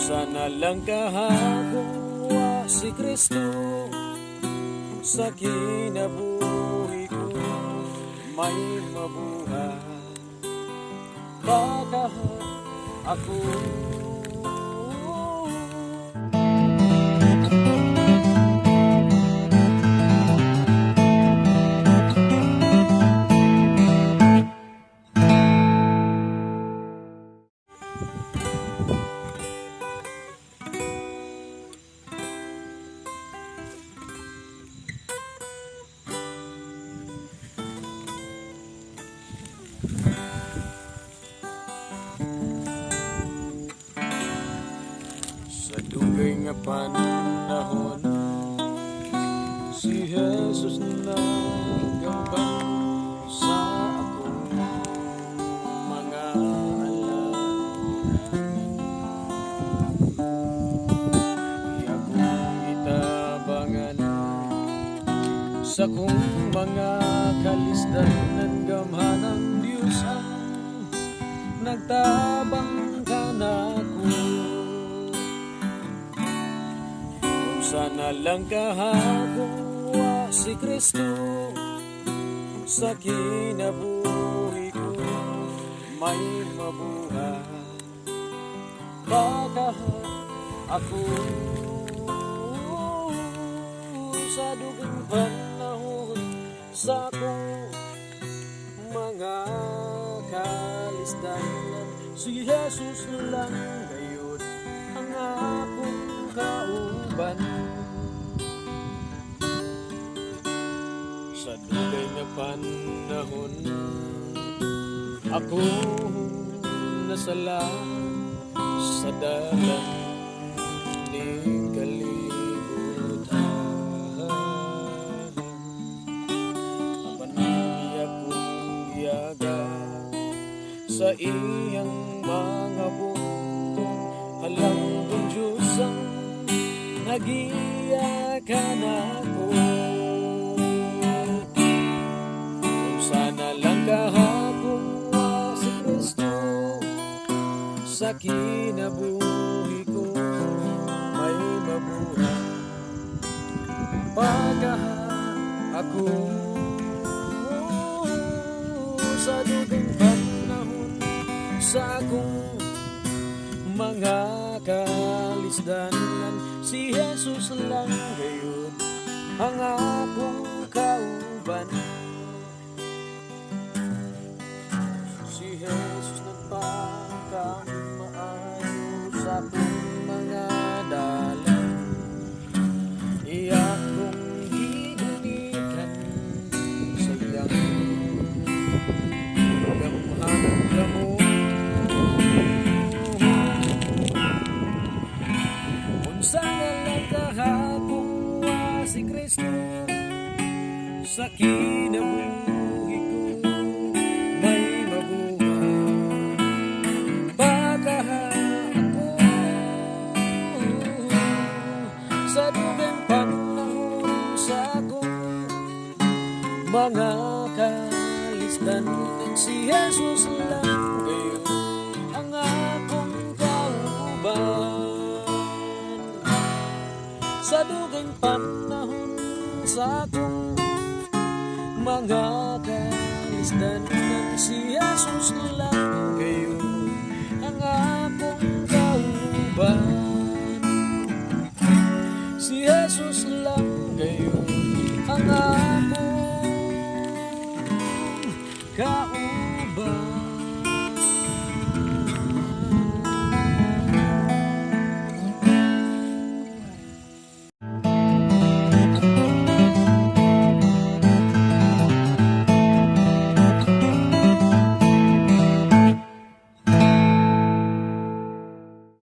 Sana lang kahapon wa si Kristo sa kinabuhi ko may mabuhay. Baka ako sa dugay nga panahon si Jesus nagambal sa akong mga alalahanan. Akong itabangan sa kong mga kalisdan ng gamhanang Diyos ang nagtabang kanako. Sana lang kahapon wa si Kristo sa kinabuhi ko may mabuhay. Baka ako sa dugang panahon sa akong mga kalisdanan si Jesus lang gayon ang akong kauban. Sa dugay nga panahon ako nasala sa dalan ning kalibutan. Panangya kong giyaga sa iyang mga buntong halangdong Diyos ang nagiyakan ako. Kung sana lang kahapon wa si Kristo sa kinabuhi ko may mabuhay. Baka ako sa dugang panahon sa akong mga kalisdanan si Jesus lang gayon ang akong kauban. Si Jesus nagpakaamaayo sa akong mga dalan. Iyak kong gigunitan sa iyang gamhanang gamot. Sana lang kahapon wa si Kristo sa kinabuhi ko may mabuhay. Baka ako sa dugang panahon sa akong mga kalisdanan si Jesus lang gayon ang akong kauban. Sa dugang panahon sa akong mga kalisdanan si Jesus lang gayon ang akong kauban. Si Jesus lang gayon ang akong kauban.